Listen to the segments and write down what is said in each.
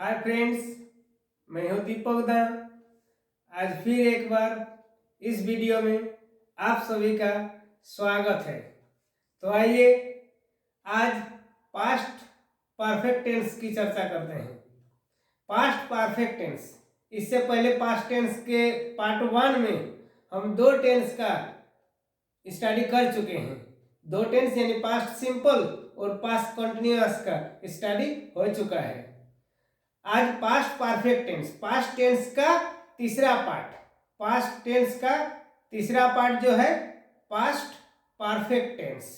Hi friends, मैं हूं दीपक दा। आज फिर एक बार इस वीडियो में आप सभी का स्वागत है। तो आइए आज पास्ट परफेक्ट टेंस की चर्चा करते हैं। पास्ट परफेक्ट टेंस, इससे पहले पास्ट टेंस के पार्ट 1 में हम दो टेंस का स्टडी कर चुके हैं। दो टेंस यानी पास्ट सिंपल और पास्ट कंटिन्यूअस का स्टडी हो चुका है। आज past perfect tense, past tense का तीसरा पार्ट, पास्ट टेंस का तीसरा पार्ट जो है पास्ट परफेक्ट टेंस।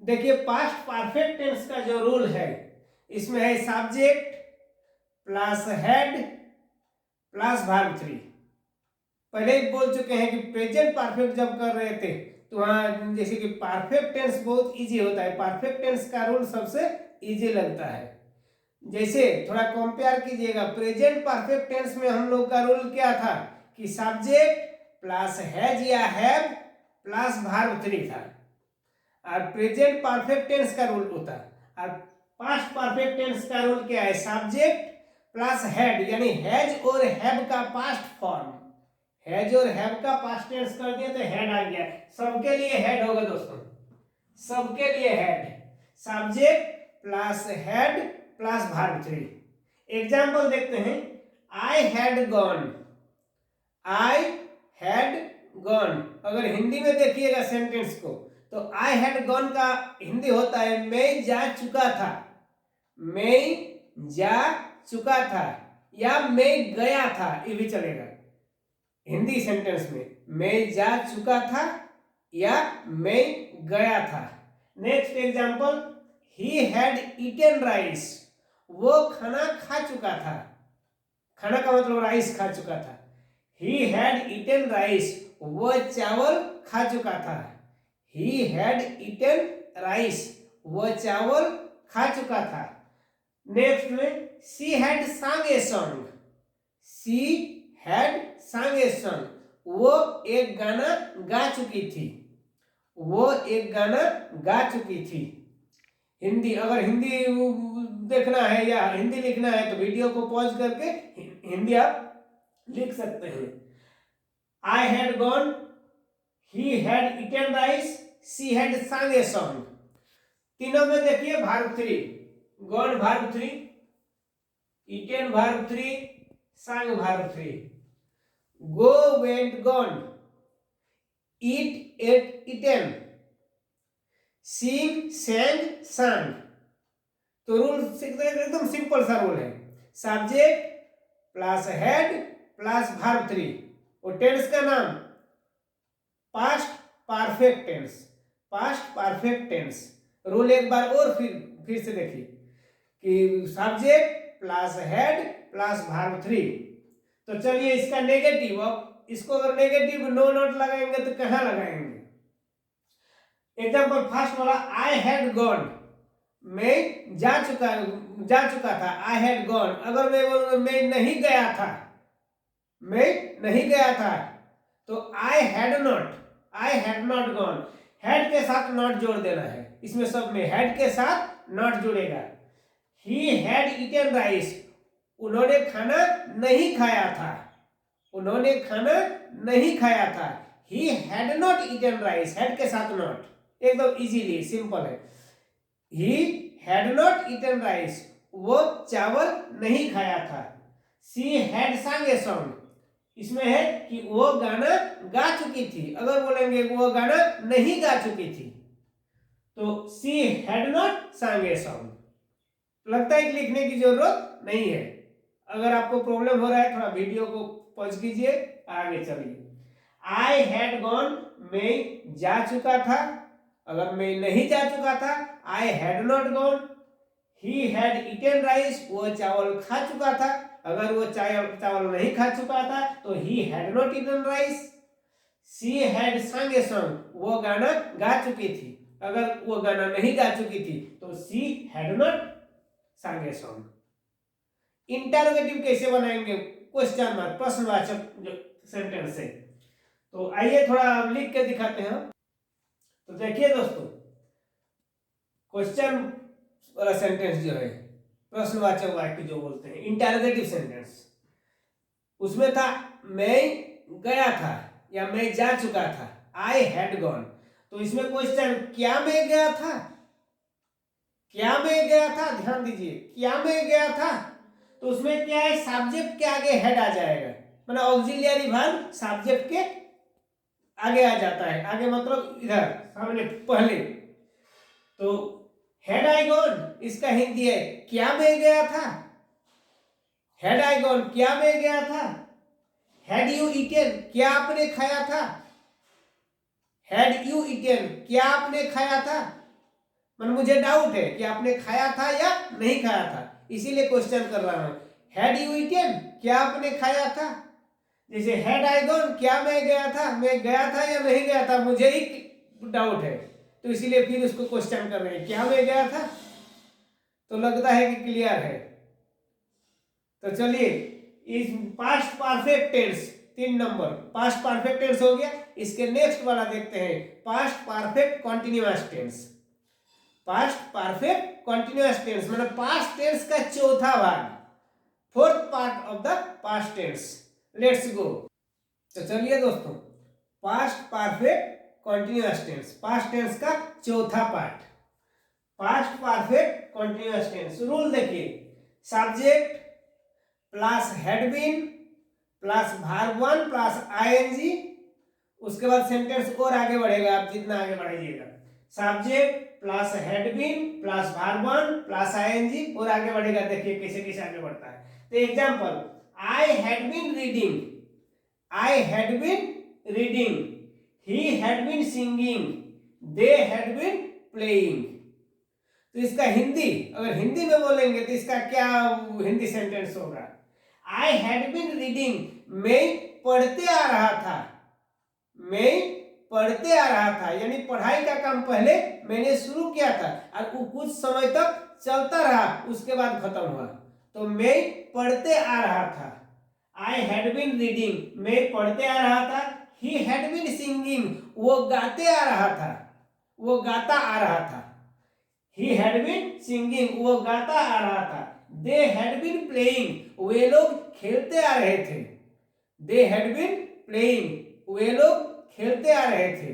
देखिए पास्ट परफेक्ट टेंस का जो रूल है, इसमें है subject plus had plus verb 3। पहले ही बोल चुके हैं कि प्रेजेंट परफेक्ट जब कर रहे थे तो वहां जैसे कि परफेक्ट टेंस बहुत इजी होता है, परफेक्ट टेंस का रूल सबसे इजी लगता है। जैसे थोड़ा कंपेयर कीजिएगा, प्रेजेंट परफेक्ट टेंस में हम लोग का रूल क्या था कि सब्जेक्ट प्लस हैज या हैव प्लस वर्ब 3 था, और प्रेजेंट परफेक्ट टेंस का रूल होता है। और पास्ट परफेक्ट टेंस का रूल क्या है, सब्जेक्ट प्लस हैड यानी हैज और हैव का पास्ट फॉर्म, हैज और हैव का पास्ट टेंस कर दिया तो हेड आ गया। सबके लिए हेड होगा दोस्तों, सबके लिए head, subject plus had plus verb 3। Example देखते हैं, I had gone, I had gone. अगर हिंदी में देखिएगा सेंटेंस को तो आई हैड गॉन का हिंदी होता है मैं जा चुका था, मैं जा चुका था, या मैं गया था, ये भी चलेगा हिंदी सेंटेंस में। मैं जा चुका था या मैं गया था। Next example, he had eaten rice, वो खाना खा चुका था, खाना का मतलब राइस खा चुका था। ही हैड ईटेन राइस, वो चावल खा चुका था। ही हैड ईटेन राइस, वो चावल खा चुका था। नेक्स्ट में, she had sang a song, she had sang a song, वो एक गाना गा चुकी थी, वो एक गाना गा चुकी थी। हिंदी, अगर हिंदी देखना है या हिंदी लिखना है तो वीडियो को पॉज करके हिंदी आप लिख सकते हैं। I had gone, he had eaten rice, she had sang a song। तीनों में देखिए verb 3, gone verb 3, eaten verb 3, sang verb 3। Go went gone, eat ate eaten, sing sang sang। तो रूल एकदम सिंपल सा रूल है, subject plus had plus verb 3 और tense का नाम past perfect tense, past perfect tense. Rule एक बार और फिर से देखिए कि subject plus had plus verb 3। तो चलिए इसका नेगेटिव, अब इसको अगर नेगेटिव नो नोट लगाएंगे तो कहाँ लगाएंगे। एग्जाम्पल फर्स्ट वाला, आई हैड गॉन, मैं जा चुका था, आई हैड गॉन। अगर मैं बोलूंगा मैं नहीं गया था, मैं नहीं गया था, तो I had not gone, had के साथ नॉट जोड़ देना है, इसमें सब में हैड के साथ नॉट जुड़ेगा। ही हैड ईटेन राइस, उन्होंने खाना नहीं खाया था, उन्होंने खाना नहीं खाया था। He had not eaten rice, had के साथ नॉट, एकदम इजीली सिंपल है। He had not eaten rice, वो चावल नहीं खाया था। She had sang a song, इसमें है कि वो गाना गा चुकी थी। अगर बोलेंगे वो गाना नहीं गा चुकी थी तो she had not sang a song। लगता है कि लिखने की जरूरत नहीं है। अगर आपको प्रॉब्लम हो रहा है थोड़ा वीडियो को पॉज कीजिए, आगे चलिए। आई हैड गॉन, मैं जा चुका था, अगर मैं नहीं जा चुका था आई had not gone. He had eaten rice, वो चावल खा चुका था, अगर वो चावल नहीं खा चुका था तो he had not eaten rice. She had sang a song, वो गाना गा चुकी थी, अगर वो गाना नहीं गा चुकी थी तो she had not sang a song। Interrogative कैसे बनाएंगे, क्वेश्चन मार्क, प्रश्नवाचक जो सेंटेंस है, तो आइए थोड़ा लिख के दिखाते हैं। तो देखिए दोस्तों, क्वेश्चन वाला सेंटेंस जो है, प्रश्नवाचक वाक्य जो बोलते हैं, इंटरोगेटिव सेंटेंस, उसमें था मैं गया था या मैं जा चुका था, आई हैड गॉन। तो इसमें क्वेश्चन क्या मैं गया था, क्या मैं गया था, ध्यान दीजिए, क्या मैं गया था, तो उसमें क्या है, सब्जेक्ट के आगे हेड आ जाएगा, मतलब ऑक्सिलियरी वर्ब सब्जेक्ट के आगे आ जाता है, आगे मतलब इधर सामने पहले। तो हैड आई गॉन इसका हिंदी है क्या मैं गया था, हैड आई गॉन क्या मैं गया था, हैड यू ईटेन क्या आपने खाया था, हैड यू ईटेन क्या आपने खाया था, मतलब मुझे डाउट है कि आपने खाया था या नहीं खाया था, इसीलिए क्वेश्चन कर रहा हूं। हैड यू ईटेन क्या आपने खाया था, जैसे हैड आई गॉन क्या मैं गया था, मैं गया था या नहीं गया था, मुझे ही डाउट है, तो इसीलिए फिर उसको क्वेश्चन कर रहे हैं क्या मैं गया था। तो लगता है कि क्लियर है। तो चलिए इस past perfect tense 3 number past perfect tense हो गया, इसके नेक्स्ट वाला देखते हैं past perfect continuous tense. Past perfect continuous tense मतलब पास्ट टेंस का चौथा भाग, fourth part of the past tense. Let's go. तो चलिए दोस्तों, past perfect continuous tense, past tense का चौथा part, past perfect continuous tense. Rule देखिए, subject plus had been plus verb one plus ING, उसके बाद सेंटेंस और आगे बढ़ेगा, आप जितना आगे बढ़ाइएगा, subject plus had been plus verb one plus ING और आगे बढ़ेगा। देखिए कैसे कैसे आगे बढ़ता है। तो example, I had been reading, I had been reading, he had been singing, they had been playing. तो इसका हिंदी, अगर हिंदी में बोलेंगे तो इसका क्या हिंदी सेंटेंस होगा, आई हैड बीन रीडिंग मैं पढ़ते आ रहा था, मैं पढ़ते आ रहा था, यानी पढ़ाई का काम पहले मैंने शुरू किया था और वो कुछ समय तक चलता रहा, उसके बाद खत्म हुआ, तो मैं पढ़ते आ रहा था। आई हैड बीन रीडिंग मैं पढ़ते आ रहा था, ही हैड बीन सिंगिंग वो गाते आ रहा था, वो गाता आ रहा था, ही हैड बीन सिंगिंग वो गाता आ रहा था, दे हैड बीन प्लेइंग वे लोग खेलते आ रहे थे, दे हैड बीन प्लेइंग वे लोग खेलते आ रहे थे।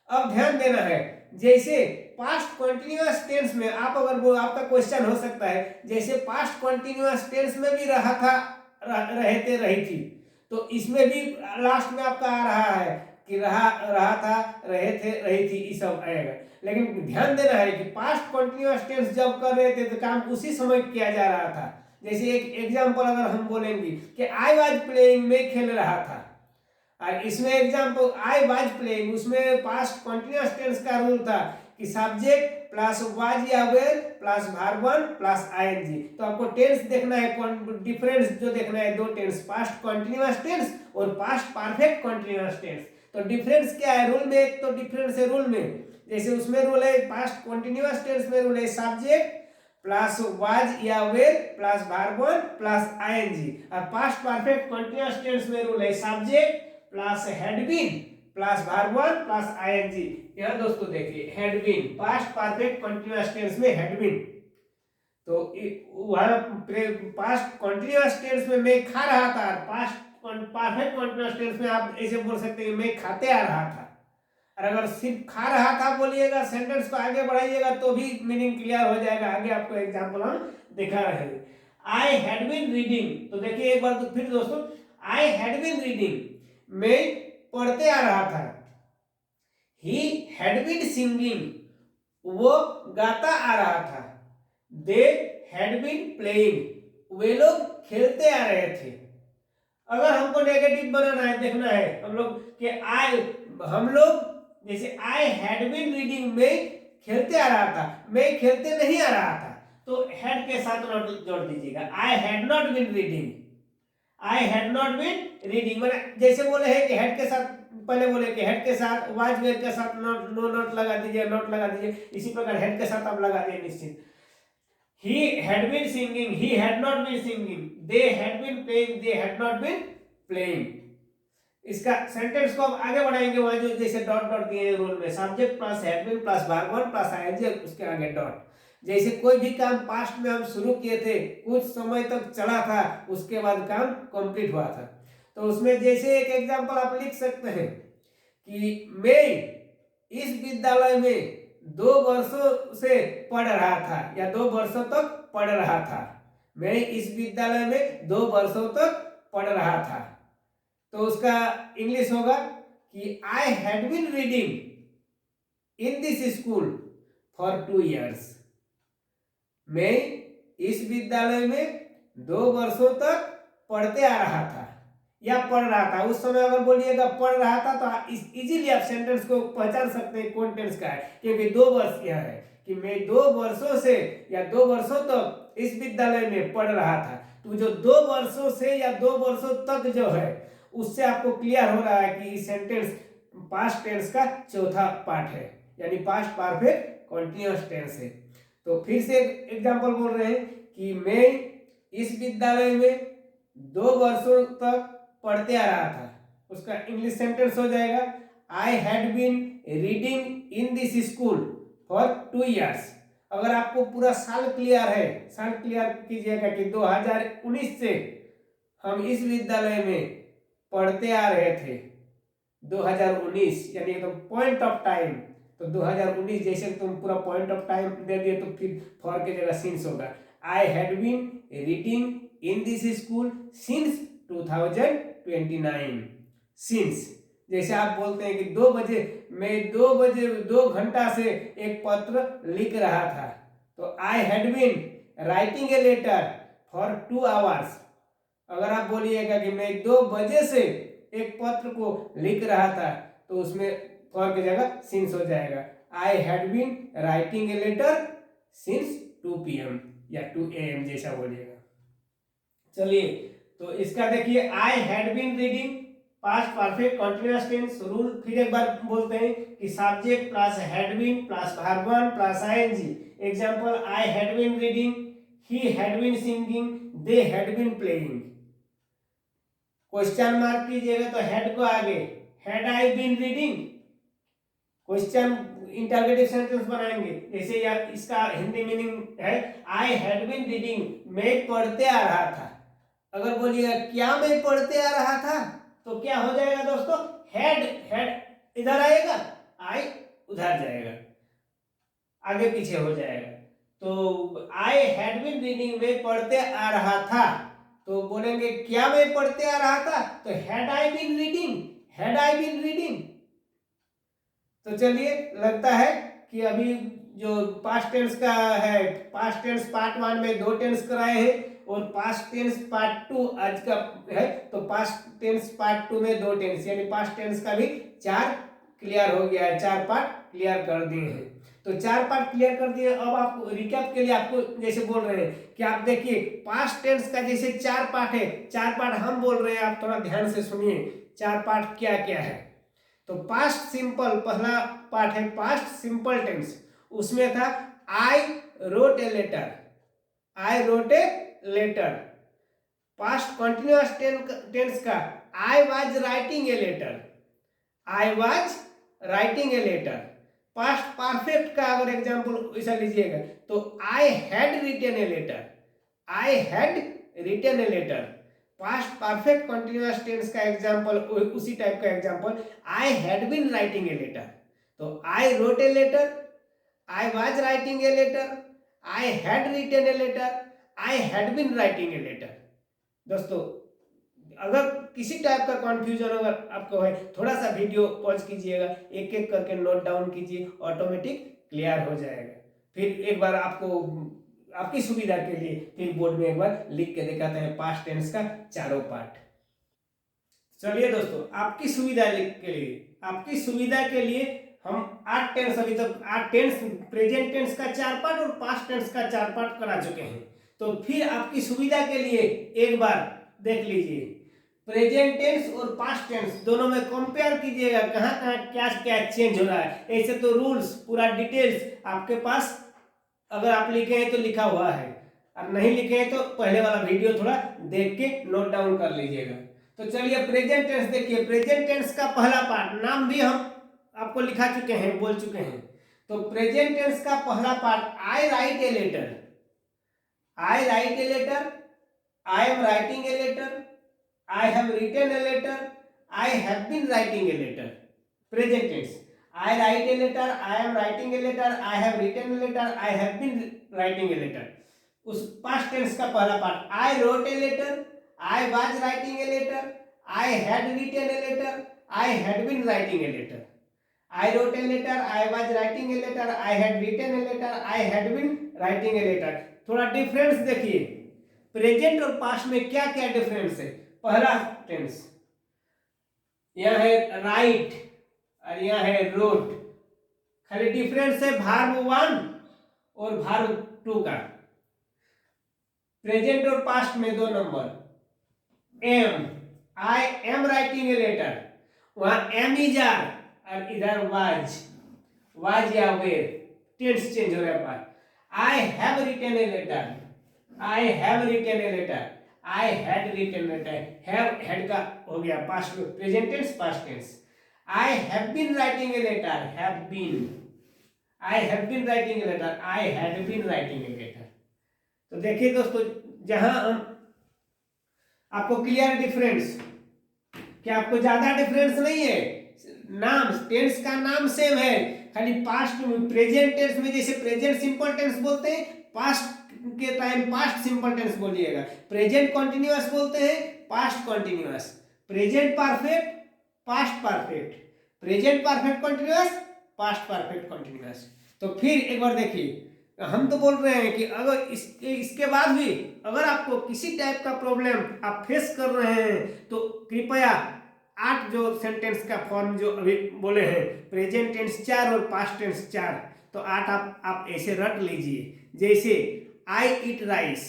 अब ध्यान देना है, जैसे पास्ट कंटीन्यूअस टेंस में आप अगर वो आपका क्वेश्चन हो सकता है, जैसे पास्ट कंटीन्यूअस टेंस में भी रहा था, रहे थे, रही थी, तो इसमें भी लास्ट में आपका आ रहा है कि रहा था, रहे थे, रही थी, ये सब आएगा। लेकिन ध्यान देना है कि पास्ट कंटीन्यूअस टेंस जब कर रहे थे तो काम उसी समय किया जा रहा था। जैसे एक एग्जांपल अगर हम बोलेंगे कि आई वाज प्लेइंग मैं खेल रहा था, और इसमें एग्जांपल आई वाज प्लेइंग, उसमें पास्ट कंटीन्यूअस टेंस का रूल था कि सब्जेक्ट प्लस वाज या were plus verb one plus ING. तो आपको टेंस देखना है, डिफरेंस जो देखना है, दो टेंस, पास्ट कंटीन्यूअस टेंस और पास्ट परफेक्ट कंटीन्यूअस टेंस। तो डिफरेंस क्या है रूल में, एक तो डिफरेंस है रूल में, जैसे उसमें रूल है पास्ट कंटीन्यूअस टेंस में रूल है सब्जेक्ट प्लस वाज या were plus verb one plus ING, और पास्ट परफेक्ट कंटीन्यूअस टेंस में रूल है subject plus had been plus verb one plus ING. यहां दोस्तों देखिए had been past perfect continuous tense में हैड बीन, तो वहां पास्ट कंटीन्यूअस टेंस में मैं खा रहा था, पास्ट परफेक्ट कंटीन्यूअस टेंस में आप ऐसे बोल सकते हैं मैं खाते आ रहा था। और अगर सिर्फ खा रहा था बोलिएगा, सेंटेंस को आगे बढ़ाइएगा तो भी मीनिंग क्लियर हो जाएगा। आगे आपको एग्जांपल हम दिखा रहे हैं। आई हैड बीन रीडिंग, तो देखिए एक बार तो फिर दोस्तों, आई हैड बीन रीडिंग मैं पढ़ते आ रहा था, ही हैड बीन सिंगिंग वो गाता आ रहा था, दे हैड बीन प्लेइंग वे लोग खेलते आ रहे थे। अगर हमको नेगेटिव बनाना है, देखना है हम लोग कि हम लोग जैसे आई हैड बीन रीडिंग में खेलते आ रहा था, मैं खेलते नहीं आ रहा था, तो हैड के साथ नॉट जोड़ दीजिएगा, I had not been reading, I had not been reading, मतलब जैसे बोले हैं कि हेड के साथ, पहले बोले कि हेड के साथ वाज वेयर के साथ नॉट, नो नॉट लगा दीजिए, नॉट लगा दीजिए, इसी प्रकार हेड के साथ आप लगा दिए निश्चित। He had been singing, he had not been singing, they had been playing, they had not been playing। इसका सेंटेंस को अब आगे बढ़ाएंगे, वहां जो जैसे डॉट डॉट दिए रूल में, subject plus had been plus verb one plus ING, उसके आगे डॉट। जैसे कोई भी काम पास्ट में हम शुरू किए थे, कुछ समय तक चला था, उसके बाद काम कंप्लीट हुआ था। तो उसमें जैसे एक एग्जांपल आप लिख सकते हैं कि मैं इस विद्यालय में 2 वर्षों से पढ़ रहा था या 2 वर्षों तक पढ़ रहा था। मैं इस विद्यालय में 2 वर्षों तक पढ़ रहा था। तो उसका इंग्लिश होगा कि I had been reading in this school for 2 years। मैं इस विद्यालय में 2 वर्षों तक पढ़ते आ रहा था या पढ़ रहा था। उस समय अगर बोलिएगा पढ़ रहा था तो इजीली आप सेंटेंस को पहचान सकते हैं कौन टेंस का है, क्योंकि 2 वर्ष यह है कि मैं 2 वर्षों से या 2 वर्षों तक इस विद्यालय में पढ़ रहा था। तो जो 2 वर्षों से या 2 वर्षों तक जो है, उससे आपको क्लियर हो रहा है कि सेंटेंस पास्ट टेंस का चौथा पार्ट है, यानी पास्ट परफेक्ट कंटीन्यूअस टेंस है। तो फिर से एग्जांपल बोल रहे हैं कि मैं इस विद्यालय में 2 वर्षों तक पढ़ते आ रहा था। उसका इंग्लिश सेंटेंस हो जाएगा I had been reading in this school for 2 years। अगर आपको पूरा साल क्लियर है, साल क्लियर कीजिएगा कि 2019 से हम इस विद्यालय में पढ़ते आ रहे थे। 2019 यानी एकदम पॉइंट ऑफ टाइम। तो 2019 जैसे तुम पूरा पॉइंट ऑफ टाइम दे दिए तो फिर फॉर की जगह सिंस होगा। I had been reading in this school since 2029। Since जैसे आप बोलते हैं कि 2 बजे मैं 2 घंटा से एक पत्र लिख रहा था। तो I had been writing a letter for 2 hours। अगर आप बोलिएगा कि मैं 2 बजे से एक पत्र को लिख रहा था, तो उसमें फॉर की जगह सिंस हो जाएगा। I had been writing a letter since 2 PM या 2 AM जैसा बोलिएगा। चलिए, तो इसका देखिए I had been reading past perfect continuous tense rule फिर एक बार बोलते हैं कि subject plus had been plus verb 1 plus ING. Example I had been reading, he had been singing, they had been playing. Question mark कीजिएगा तो had को आगे, had I been reading. Question interrogative sentence बनाएंगे, जैसे या इसका Hindi meaning है आई had been reading, मैं पढ़ते आ रहा था। अगर बोलिएगा क्या मैं पढ़ते आ रहा था, तो क्या हो जाएगा दोस्तों, हैड हैड इधर आएगा, आई उधर जाएगा, आगे पीछे हो जाएगा। तो आई हैड बीन रीडिंग, मैं पढ़ते आ रहा था। तो बोलेंगे क्या मैं पढ़ते आ रहा था, तो had I been reading, had I been reading. तो चलिए, लगता है कि अभी जो पास्ट टेंस का है, पास्ट टेंस पार्ट 1 में 2 टेंस कराए हैं और पास्ट टेंस पार्ट 2 आज का है, तो पास्ट टेंस पार्ट 2 में 2 टेंस यानी पास्ट टेंस का भी 4 क्लियर हो गया है, 4 पार्ट क्लियर कर दिए हैं। तो 4 पार्ट क्लियर कर दिए। अब आप रिकैप के लिए आपको जैसे बोल रहे हैं कि आप देखिए पास्ट टेंस का जैसे 4 पार्ट है, 4 पार्ट हम बोल रहे हैं, आप थोड़ा ध्यान से सुनिए 4 पार्ट क्या क्या है। तो पास्ट सिंपल पहला पार्ट है पास्ट सिंपल टेंस, उसमें था I wrote a letter, I wrote a letter. Past continuous tense का I was writing a letter, I was writing a letter. Past perfect का अगर एग्जांपल ऐसा लीजिएगा तो I had written a letter, I had written a letter. Past perfect continuous tense का example उसी type का example I had been writing a letter. तो I wrote a letter, I was writing a letter, I had written a letter, I had been writing a letter. दोस्तों, अगर किसी type का confusion अगर आपको है, थोड़ा सा वीडियो पॉज कीजिएगा, एक एक करके नोट डाउन कीजिए, ऑटोमेटिक क्लियर हो जाएगा। फिर एक बार आपको आपकी सुविधा के लिए फिर बोर्ड में एक बार लिख के दिखाते हैं पास्ट टेंस का 4 पार्ट। चलिए दोस्तों, आपकी सुविधा के लिए, आपकी सुविधा के लिए हम 8 टेंस अभी तक 8 टेंस प्रेजेंट टेंस का 4 पार्ट और पास्ट टेंस का 4 पार्ट करा चुके हैं। तो फिर आपकी सुविधा के लिए एक बार देख लीजिए, प्रेजेंट टेंस और पास्ट टेंस दोनों में कंपेयर कीजिएगा कहाँ कहाँ क्या क्या चेंज हो रहा है। ऐसे तो रूल्स पूरा डिटेल्स आपके पास अगर आप लिखे हैं तो लिखा हुआ है, और नहीं लिखे हैं तो पहले वाला वीडियो थोड़ा देख के नोट डाउन कर लीजिएगा। तो चलिए प्रेजेंट टेंस देखिए। प्रेजेंट टेंस का पहला पार्ट नाम भी हम आपको लिखा चुके हैं, बोल चुके हैं। तो प्रेजेंट टेंस का पहला part, I write a letter, I write a letter, I am writing a letter, I have written a letter, I have been writing a letter. Present tense, I write a letter, I am writing a letter, I have written a letter, I have been writing a letter. उस past tense का पहला part, I wrote a letter, I was writing a letter, I had written a letter, I had been writing a letter. I wrote a letter, I was writing a letter, I had written a letter, I had been writing a letter। थोड़ा difference देखिए, present और past में क्या क्या difference है। पहला tense, यह है राइट और यह है रोट, खाली डिफरेंस है वर्ब 1 और वर्ब 2 का। प्रेजेंट और पास्ट में 2 number, am, I am writing a letter, वहां एम इज आर और इधर वाज या वेर, टेंस चेंज हो रहा है। I have written a letter, I have written a letter, I had written a letter, have had का हो गया पास्ट में, present tense past tense. I have been writing a letter, have been, I have been writing a letter, I had been writing a letter. तो देखिए दोस्तों, जहां हम आपको क्लियर डिफरेंस, क्या आपको ज्यादा डिफरेंस नहीं है, नाम टेंस का नाम सेम है, खाली पास्ट में प्रेजेंट टेंस में जैसे प्रेजेंट सिंपल टेंस बोलते हैं, पास्ट के टाइम पास्ट सिंपल टेंस बोलिएगा, प्रेजेंट कॉन्टिन्यूअस बोलते हैं, past continuous, present perfect, past perfect, present perfect continuous, past perfect continuous. तो फिर एक बार देखिए, हम तो बोल रहे हैं कि अगर इसके बाद भी अगर आपको किसी टाइप का प्रॉब्लम आप फेस कर रहे हैं तो कृपया 8 जो सेंटेंस का फॉर्म जो अभी बोले हैं, प्रेजेंट टेंस 4 और पास्ट टेंस 4, तो 8 आप ऐसे रट लीजिए। जैसे I eat rice,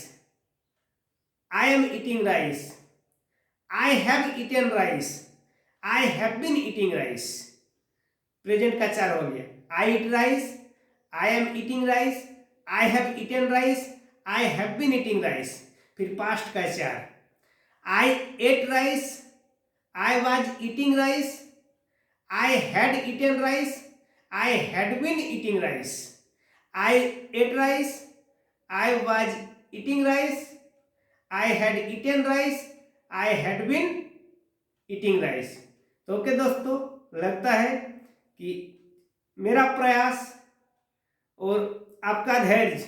I am eating rice, I have eaten rice, I have been eating rice. Present का 4 हो गया, I eat rice, I am eating rice, I have eaten rice, I have been eating rice. फिर past का 4, I ate rice, I was eating rice, I had eaten rice, I had been eating rice, I ate rice, I was eating rice, I had eaten rice, I had been eating rice। तो okay दोस्तों, लगता है कि मेरा प्रयास और आपका धैर्य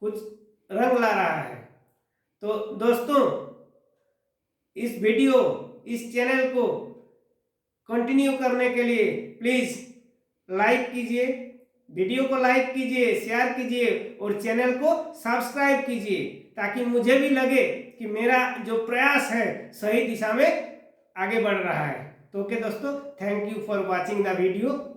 कुछ रंग ला रहा है। तो दोस्तों, इस वीडियो, इस चैनल को कंटिन्यू करने के लिए प्लीज लाइक कीजिए, वीडियो को लाइक कीजिए, शेयर कीजिए और चैनल को सब्सक्राइब कीजिए, ताकि मुझे भी लगे कि मेरा जो प्रयास है सही दिशा में आगे बढ़ रहा है। तो ओके दोस्तों, thank you for watching the video.